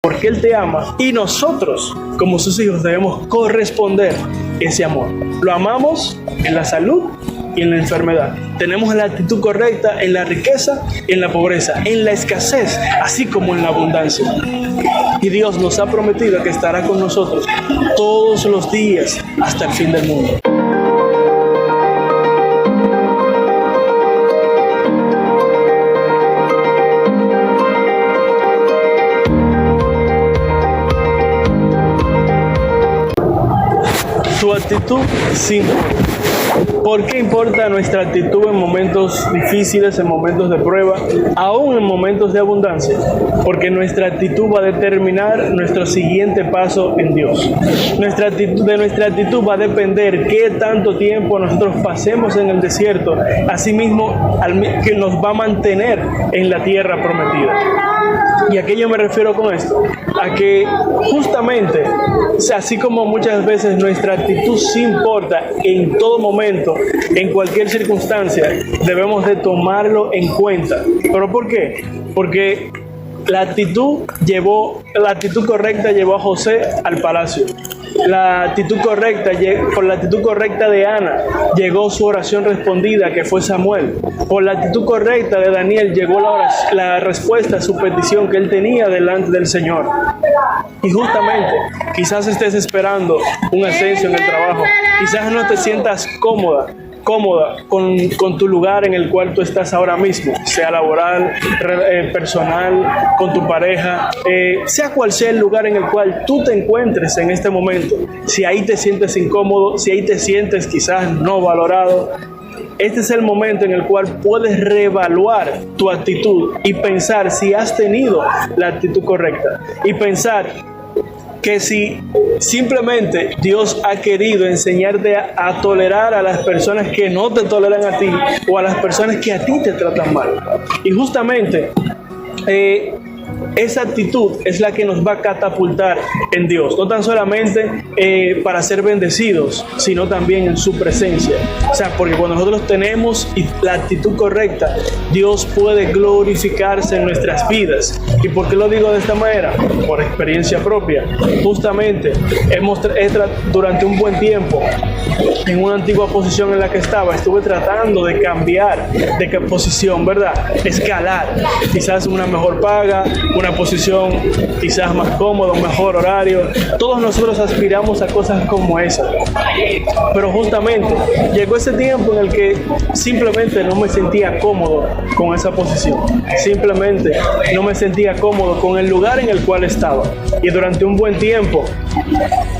porque Él te ama y nosotros, como sus hijos, debemos corresponder ese amor. Lo amamos en la salud y en la enfermedad. Tenemos la actitud correcta en la riqueza y en la pobreza, en la escasez, así como en la abundancia. Y Dios nos ha prometido que estará con nosotros todos los días hasta el fin del mundo. Tu actitud sí importa. ¿Por qué importa nuestra actitud en momentos difíciles, en momentos de prueba, aún en momentos de abundancia? Porque nuestra actitud va a determinar nuestro siguiente paso en Dios. De nuestra actitud va a depender qué tanto tiempo nosotros pasemos en el desierto, asimismo que nos va a mantener en la tierra prometida. ¿Y a qué yo me refiero con esto? A que justamente, así como muchas veces nuestra actitud sí importa en todo momento, en cualquier circunstancia, debemos de tomarlo en cuenta. ¿Pero por qué? Porque la actitud correcta llevó a José al palacio. Por la actitud correcta de Ana llegó su oración respondida, que fue Samuel. Por la actitud correcta de Daniel llegó la respuesta a su petición que él tenía delante del Señor. Y justamente, quizás estés esperando un ascenso en el trabajo, quizás no te sientas cómoda con tu lugar en el cual tú estás ahora mismo, sea laboral, personal, con tu pareja, sea cual sea el lugar en el cual tú te encuentres en este momento. Si ahí te sientes incómodo, si ahí te sientes quizás no valorado, este es el momento en el cual puedes reevaluar tu actitud y pensar si has tenido la actitud correcta, y pensar que si simplemente Dios ha querido enseñarte a tolerar a las personas que no te toleran a ti, o a las personas que a ti te tratan mal. Y justamente esa actitud es la que nos va a catapultar en Dios, no tan solamente para ser bendecidos, sino también en su presencia. O sea, porque cuando nosotros tenemos la actitud correcta, Dios puede glorificarse en nuestras vidas. ¿Y por qué lo digo de esta manera? Por experiencia propia. Justamente durante un buen tiempo, en una antigua posición en la que estuve tratando de cambiar de posición, ¿verdad? Escalar, quizás una mejor paga, una posición quizás más cómoda, un mejor horario. Todos nosotros aspiramos a cosas como esa. Pero justamente llegó ese tiempo en el que simplemente no me sentía cómodo con esa posición. Simplemente no me sentía cómodo con el lugar en el cual estaba. Y durante un buen tiempo,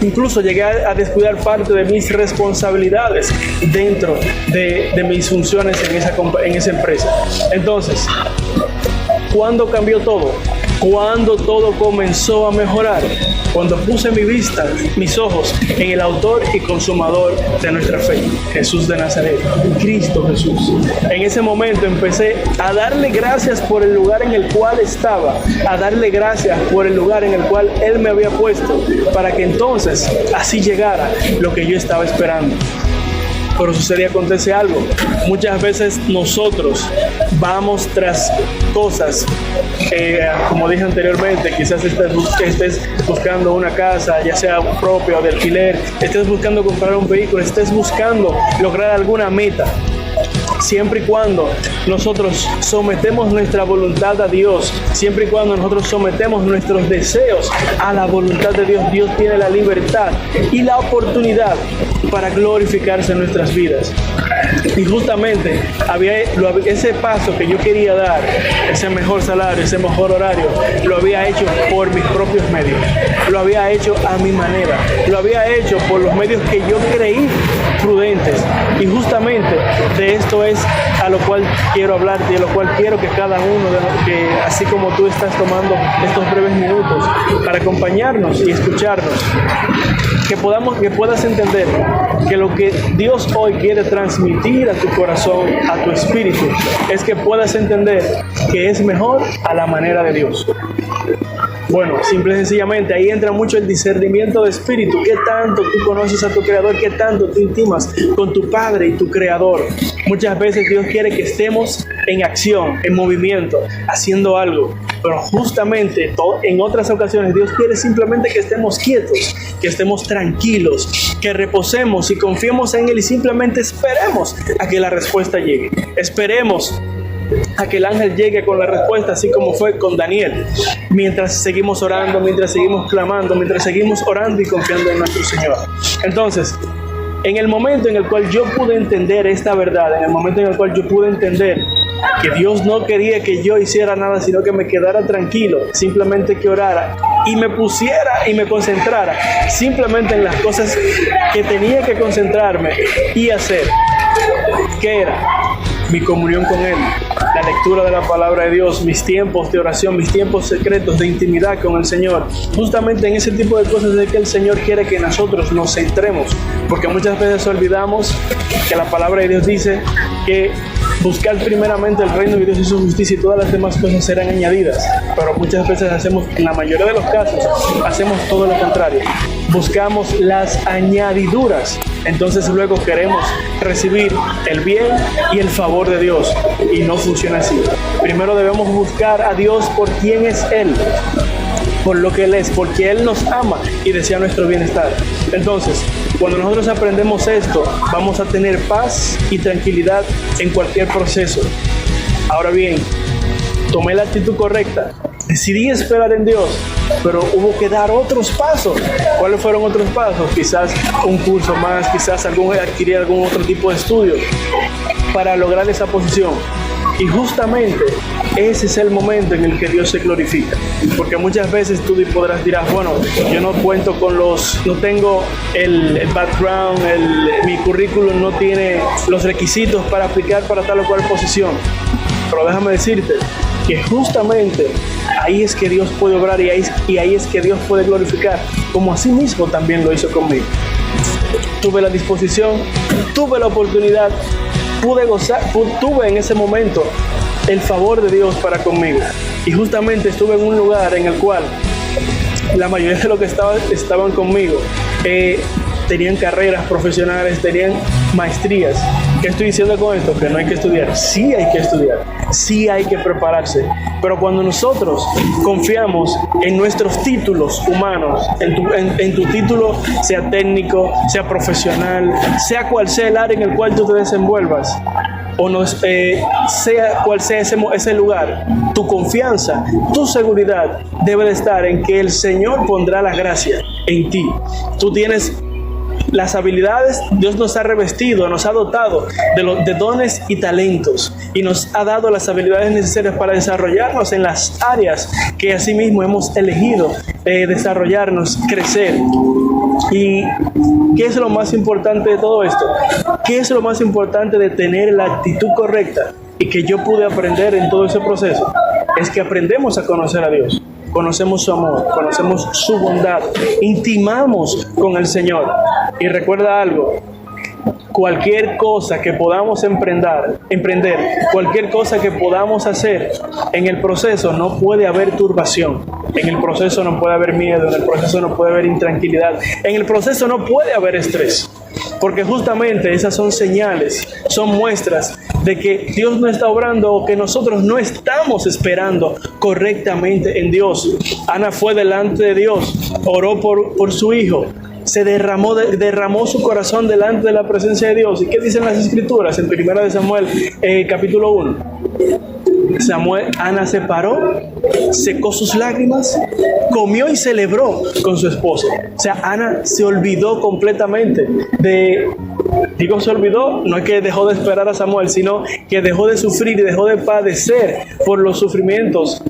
incluso llegué a descuidar parte de mis responsabilidades dentro de mis funciones en esa empresa. Entonces, ¿cuándo cambió todo? Cuando todo comenzó a mejorar, cuando puse mis ojos en el autor y consumador de nuestra fe, Jesús de Nazaret, Cristo Jesús. En ese momento empecé a darle gracias por el lugar en el cual estaba, a darle gracias por el lugar en el cual Él me había puesto, para que entonces así llegara lo que yo estaba esperando. Pero sucede y acontece algo. Muchas veces nosotros vamos tras cosas, como dije anteriormente, quizás estés buscando una casa, ya sea propia o de alquiler, estés buscando comprar un vehículo, estés buscando lograr alguna meta. Siempre y cuando nosotros sometemos nuestra voluntad a Dios, siempre y cuando nosotros sometemos nuestros deseos a la voluntad de Dios, Dios tiene la libertad y la oportunidad para glorificarse en nuestras vidas. Y justamente ese paso que yo quería dar, ese mejor salario, ese mejor horario, lo había hecho por mis propios medios, lo había hecho a mi manera, lo había hecho por los medios que yo creí prudentes. Y justamente de esto es a lo cual quiero hablarte, y a lo cual quiero que cada uno, así como tú estás tomando estos breves minutos para acompañarnos y escucharnos, que puedas entender que lo que Dios hoy quiere transmitir a tu corazón, a tu espíritu, es que puedas entender que es mejor a la manera de Dios. Bueno, simple y sencillamente ahí entra mucho el discernimiento de espíritu. ¿Qué tanto tú conoces a tu Creador? ¿Qué tanto tú intimas con tu Padre y tu Creador? Muchas veces Dios quiere que estemos en acción, en movimiento, haciendo algo. Pero justamente en otras ocasiones Dios quiere simplemente que estemos quietos, que estemos tranquilos, que reposemos y confiemos en Él y simplemente esperemos a que la respuesta llegue. Esperemos a que el ángel llegue con la respuesta, así como fue con Daniel, mientras seguimos orando, mientras seguimos clamando, mientras seguimos orando y confiando en nuestro Señor. Entonces, en el momento en el cual yo pude entender esta verdad, en el momento en el cual yo pude entender que Dios no quería que yo hiciera nada, sino que me quedara tranquilo, simplemente que orara y me pusiera y me concentrara simplemente en las cosas que tenía que concentrarme y hacer, ¿qué era? Mi comunión con Él, la lectura de la palabra de Dios, mis tiempos de oración, mis tiempos secretos de intimidad con el Señor. Justamente en ese tipo de cosas es que el Señor quiere que nosotros nos centremos, porque muchas veces olvidamos que la palabra de Dios dice que buscar primeramente el reino de Dios y su justicia y todas las demás cosas serán añadidas. Pero muchas veces en la mayoría de los casos, hacemos todo lo contrario. Buscamos las añadiduras. Entonces luego queremos recibir el bien y el favor de Dios. Y no funciona así. Primero debemos buscar a Dios por quién es Él, por lo que Él es, porque Él nos ama y desea nuestro bienestar. Entonces, cuando nosotros aprendemos esto, vamos a tener paz y tranquilidad en cualquier proceso. Ahora bien, tomé la actitud correcta, decidí esperar en Dios, pero hubo que dar otros pasos. ¿Cuáles fueron otros pasos? Quizás un curso más, quizás adquirir algún otro tipo de estudio para lograr esa posición. Y justamente ese es el momento en el que Dios se glorifica. Porque muchas veces tú dirás, bueno, yo no cuento no tengo el background, mi currículum no tiene los requisitos para aplicar para tal o cual posición. Pero déjame decirte que justamente ahí es que Dios puede obrar y ahí es que Dios puede glorificar, como así mismo también lo hizo conmigo. Tuve la disposición, tuve la oportunidad, pude gozar, tuve en ese momento el favor de Dios para conmigo. Y justamente estuve en un lugar en el cual la mayoría de los que estaban conmigo tenían carreras profesionales, tenían maestrías. ¿Qué estoy diciendo con esto? Que no hay que estudiar. Sí hay que estudiar, sí hay que prepararse. Pero cuando nosotros confiamos en nuestros títulos humanos, en tu título, sea técnico, sea profesional, sea cual sea el área en el cual tú te desenvuelvas, sea cual sea ese lugar, tu confianza, tu seguridad debe de estar en que el Señor pondrá la gracia en ti. Tú tienes las habilidades, Dios nos ha revestido, nos ha dotado de dones y talentos y nos ha dado las habilidades necesarias para desarrollarnos en las áreas que asimismo hemos elegido desarrollarnos, crecer. ¿Y qué es lo más importante de todo esto? ¿Qué es lo más importante de tener la actitud correcta y que yo pude aprender en todo ese proceso? Es que aprendemos a conocer a Dios. Conocemos su amor, conocemos su bondad, intimamos con el Señor. Y recuerda algo, cualquier cosa que podamos emprender, cualquier cosa que podamos hacer, en el proceso no puede haber turbación, en el proceso no puede haber miedo, en el proceso no puede haber intranquilidad, en el proceso no puede haber estrés. Porque justamente esas son señales, son muestras de que Dios no está obrando o que nosotros no estamos esperando correctamente en Dios. Ana fue delante de Dios, oró por su hijo, se derramó su corazón delante de la presencia de Dios. ¿Y qué dicen las Escrituras? En 1 Samuel capítulo 1. Ana se paró, secó sus lágrimas, comió y celebró con su esposo. O sea, Ana se olvidó completamente se olvidó, no es que dejó de esperar a Samuel, sino que dejó de sufrir y dejó de padecer por los sufrimientos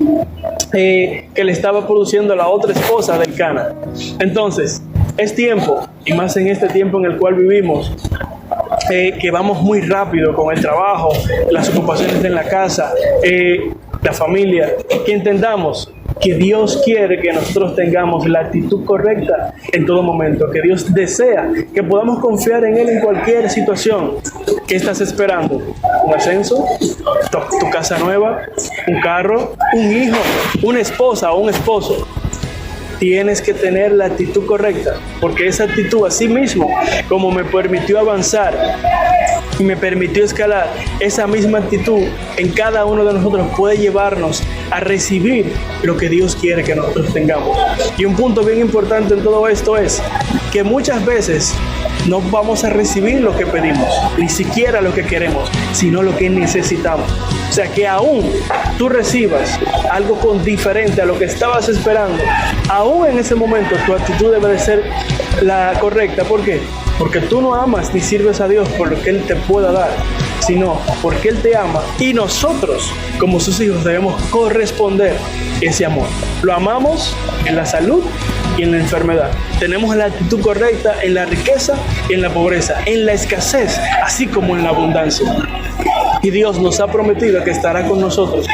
que le estaba produciendo la otra esposa del Cana. Entonces, es tiempo, y más en este tiempo en el cual vivimos, que vamos muy rápido con el trabajo, las ocupaciones en la casa, la familia, que entendamos que Dios quiere que nosotros tengamos la actitud correcta en todo momento, que Dios desea que podamos confiar en Él en cualquier situación. ¿Qué estás esperando? ¿Un ascenso? ¿Tu casa nueva? ¿Un carro? ¿Un hijo? ¿Una esposa o un esposo? tienes que tener la actitud correcta, porque esa actitud, así mismo como me permitió avanzar y me permitió escalar, esa misma actitud en cada uno de nosotros puede llevarnos a recibir lo que Dios quiere que nosotros tengamos. Y un punto bien importante en todo esto es que muchas veces no vamos a recibir lo que pedimos, ni siquiera lo que queremos, sino lo que necesitamos. O sea, que aún tú recibas algo con diferente a lo que estabas esperando, aún en ese momento tu actitud debe de ser la correcta. ¿Por qué? Porque tú no amas ni sirves a Dios por lo que Él te pueda dar, sino porque Él te ama y nosotros, como sus hijos, debemos corresponder ese amor. Lo amamos en la salud y en la enfermedad. Tenemos la actitud correcta en la riqueza y en la pobreza, en la escasez, así como en la abundancia. Y Dios nos ha prometido que estará con nosotros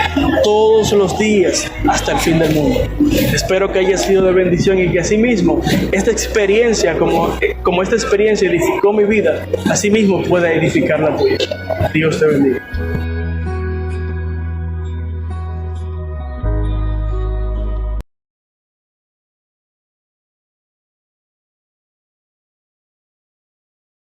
todos los días hasta el fin del mundo. Espero que haya sido de bendición y que asimismo esta experiencia, como esta experiencia edificó mi vida, asimismo pueda edificar la tuya. Dios te bendiga.